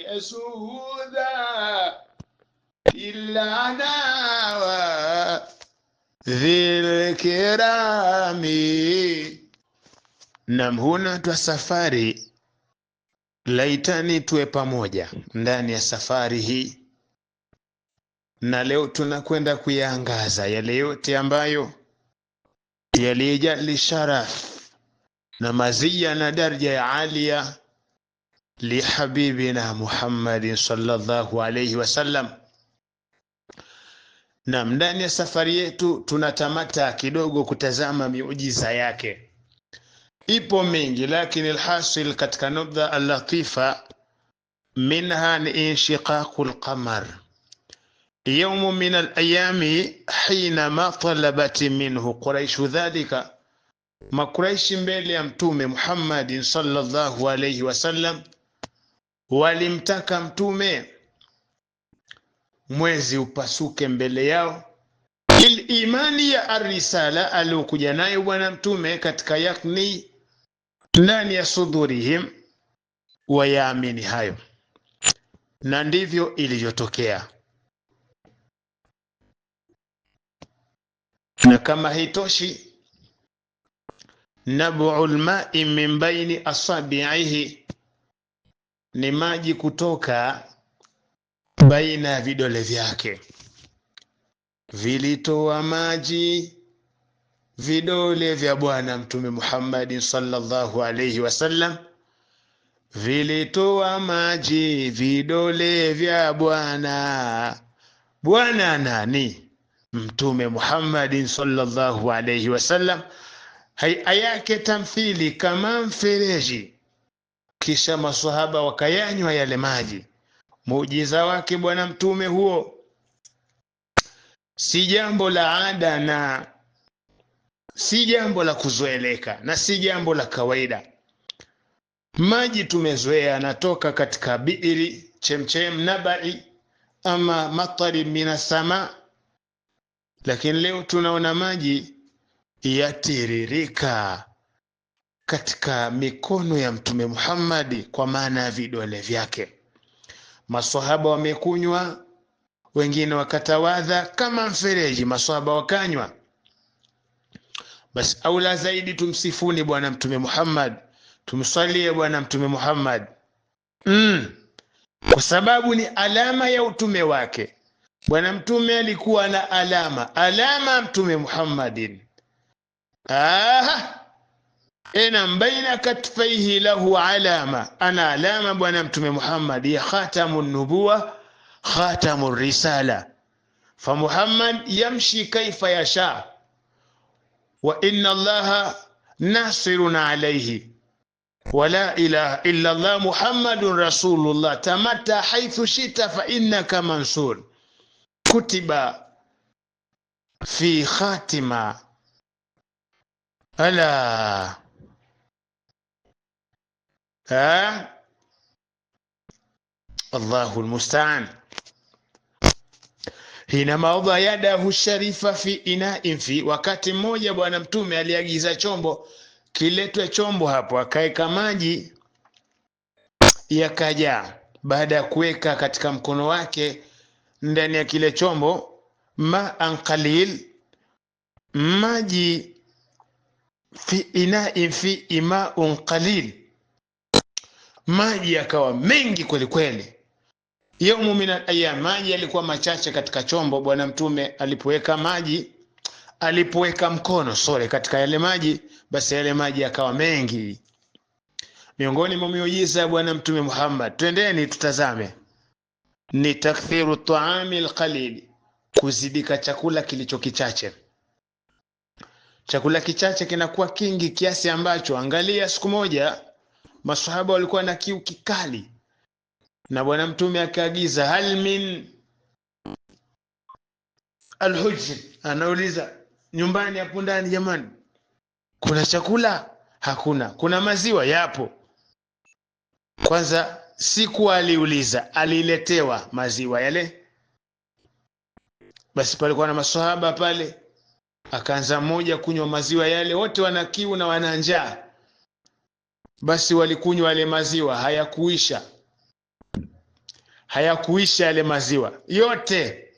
يسودا إلا ناوى ذي الكرام. Nam, huna twa safari, laitani tuwe pamoja ndani ya safari hii, na leo tunakwenda kuyaangaza yale yote ambayo yalijali sharaf na mazia na daraja ya alia lihabibina Muhammadin sallallahu alayhi wasallam. Na ndani ya safari yetu tunatamata kidogo kutazama miujiza yake. Ipo mingi, lakini alhasil katika nubdha al-latifa minha ni inshiqaqul qamar يوم من الأيام حينما طلبت منه قريش ذلك. ما قريش mbele ya mtume Muhammad sallallahu alayhi wasallam walimtaka mtume mwezi upasuke mbele yao, ili imani ya arisala aliokuja nayo bwana mtume katika yakni ndani ya sudurihim wayaamini hayo, na ndivyo ilivyotokea. Na kama haitoshi, nab'ul ma'i min baini asabi'ihi, ni maji kutoka baina ya vidole vyake. Vilitoa maji vidole vya bwana mtume Muhammad sallallahu alayhi wasallam, vilitoa maji vidole vya bwana nani? Mtume Muhammad sallallahu alayhi wasallam. Haya yake tamthili kama mfereji, kisha maswahaba wakayanywa yale maji. Muujiza wake bwana mtume huo si jambo la ada na si jambo la kuzoeleka na si jambo la kawaida. Maji tumezoea yanatoka katika biiri, chemchem, nabai ama matari minas sama, lakini leo tunaona maji yatiririka katika mikono ya mtume Muhammad, kwa maana ya vidole vyake. Maswahaba wamekunywa, wengine wakatawadha kama mfereji, maswahaba wakanywa. Basi aula zaidi tumsifuni bwana mtume Muhammad, tumsalie bwana mtume Muhammad, kwa sababu ni alama ya utume wake. Bwana mtume alikuwa na alama mtume Muhammadin. Ina baina katfaihi lahu alama, ana alama bwana mtume Muhammad ya khatamun nubuwa khatamur risala. Fa Muhammad yamshi kaifa yasha, wa inna allaha nasirun alayhi, wa la ilaha illa allah Muhammadun rasulullah, tamatta haythu shita fa innaka mansur. Kutiba fi khatima ala Allahu almusta'an. Hina maudha yadahu sharifa fi ina'in fi, wakati mmoja bwana mtume aliagiza chombo kiletwe, chombo hapo akaeka maji yakaja. Baada ya kuweka katika mkono wake ndani ya kile chombo, ma'an qalil, maji fi ina'in fi ima'un qalil, maji yakawa mengi kweli kweli. Yaumu min al-ayyam, maji yalikuwa machache katika chombo. Bwana mtume alipoweka mkono katika yale maji, basi yale maji yakawa mengi. Miongoni mwa miujiza ya bwana mtume Muhammad, twendeni tutazame, ni takthiru ta'ami al-qalil, kuzidika chakula kilicho kichache. Chakula kichache kinakuwa kingi kiasi ambacho, angalia, siku moja maswahaba walikuwa na kiu kikali, na bwana mtume akaagiza, hal min al-hujr, anauliza nyumbani hapo ndani, jamani, kuna chakula? Hakuna. Kuna maziwa? Yapo. Kwanza siku aliuliza, aliletewa maziwa yale. Basi palikuwa na maswahaba pale, akaanza mmoja kunywa maziwa yale, wote wana kiu na wana njaa. Basi walikunywa yale maziwa, hayakuisha. hayakuisha yale maziwa yote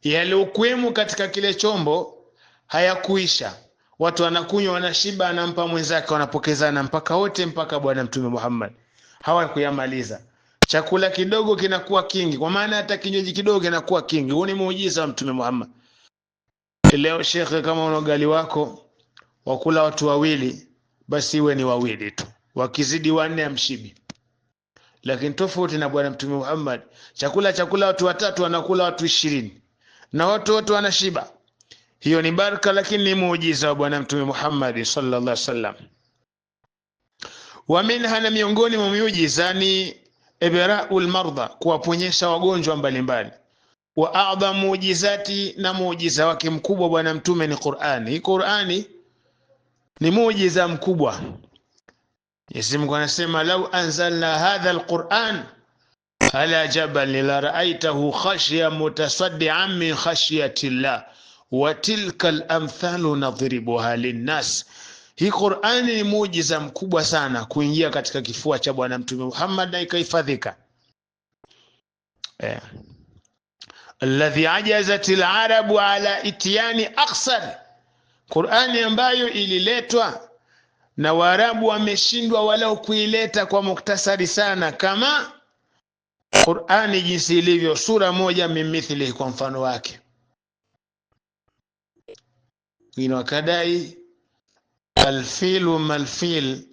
yaliokuwemo katika kile chombo, hayakuisha. Watu wanakunywa, wanashiba, anampa mwenzake, wanapokezana mpaka wote, mpaka bwana Mtume Muhammad hawakuyamaliza. Chakula kidogo kinakuwa kingi, kwa maana hata kinywaji kidogo kinakuwa kingi. Huu ni muujiza wa Mtume Muhammad. Leo shekhe, kama una ugali wako wakula watu wawili, basi iwe ni wawili tu, wakizidi wanne amshibi. Lakini tofauti na bwana Mtume Muhammad, chakula watu watatu, wanakula watu 20 na watu wote wanashiba. Hiyo ni baraka, lakini ni muujiza wa bwana Mtume Muhammad sallallahu alaihi wasallam. Wa minha, na miongoni mwa miujiza ni ibra'ul marda, kuwaponyesha wagonjwa mbalimbali. Wa a'dhamu muujizati, na muujiza wake mkubwa bwana Mtume ni Qur'ani. Qur'ani ni muujiza mkubwa. Yesu Mungu anasema, lau anzalna hadha alquran ala jabal la ra'aytahu khashya mutasaddian min khashyati llah wa tilka al-amthalu nadribuha linnas. Hii Qur'ani ni muujiza mkubwa sana kuingia katika kifua cha bwana Mtume Muhammad na ikahifadhika. Alladhi ajazat al-arabu ala ityani aqsar, Qur'ani ambayo ililetwa na Waarabu wameshindwa walau kuileta kwa muktasari sana kama Qur'ani jinsi ilivyo, sura moja mimithili, kwa mfano wake. Wakadai alfilu malfil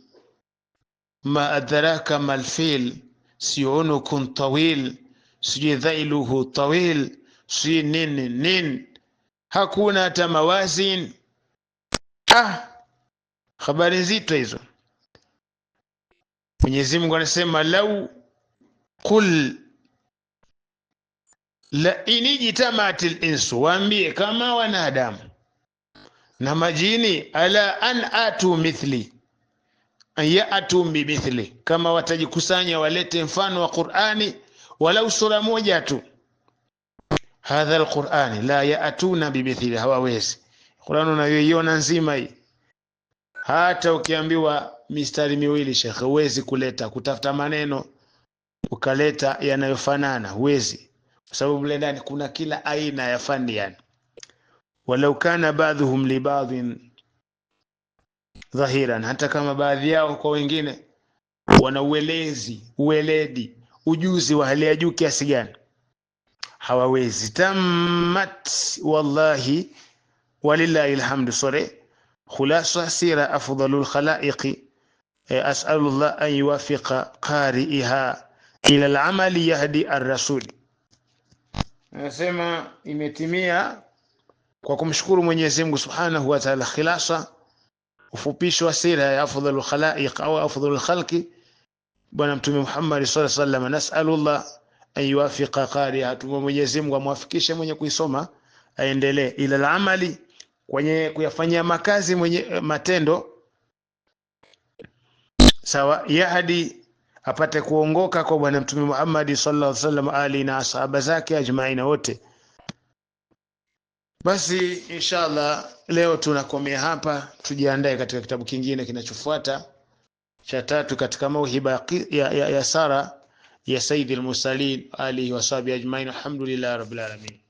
ma adraka malfil siyunukun tawil sijidhailuhu tawil si nin. Hakuna hata mawazin. Habari nzito hizo. Mwenyezi Mungu anasema, lau qul la inijtama'atil insu, waambie kama wanadamu na majini, ala an atu mithli, an ya'tu bimithli, kama watajikusanya walete mfano wa Qur'ani walau sura moja tu. Hadha alqur'ani la ya'tuna bimithli, hawawezi. Qur'ani unayoiona nzima hii, hata ukiambiwa mistari miwili shekhe, huwezi kuleta, kutafuta maneno ukaleta yanayofanana, huwezi, kwa sababu mle ndani kuna kila aina ya fani. Yani walau kana ba'dhum li ba'dhin dhahiran, hata kama baadhi yao kwa wengine wana uweledi, ujuzi wa hali ya juu kiasi gani, hawawezi. Tammat wallahi walillahi alhamdu. خلاصة سيرة أفضل الخلائق. أسأل الله أن يوفق قارئها إلى العمل يهدي الرسول. Nasema imetimia kwa kumshukuru Mwenyezi Mungu Subhanahu wa Ta'ala. Khilasa, ufupisho wa sira ya afdalul khalaiq au afdalul khalqi bwana Mtume Muhammad sallallahu alaihi wasallam. Nas'alullah an yuwaffiqa qari'a, Mwenyezi Mungu amwafikishe mwenye kuisoma aendelee ila al-amali, kwenye kuyafanyia makazi mwenye matendo sawa, yahdi, apate kuongoka kwa bwana Mtume Muhammad sallallahu alaihi wasallam, ali na sahaba zake ajmaina wote. Basi inshallah leo tunakomea hapa, tujiandae katika kitabu kingine kinachofuata cha 3 katika mauhiba ya Sara ya Sayyidil Mursalin alihi washabi ajmain. Alhamdulillah rabbil alamin.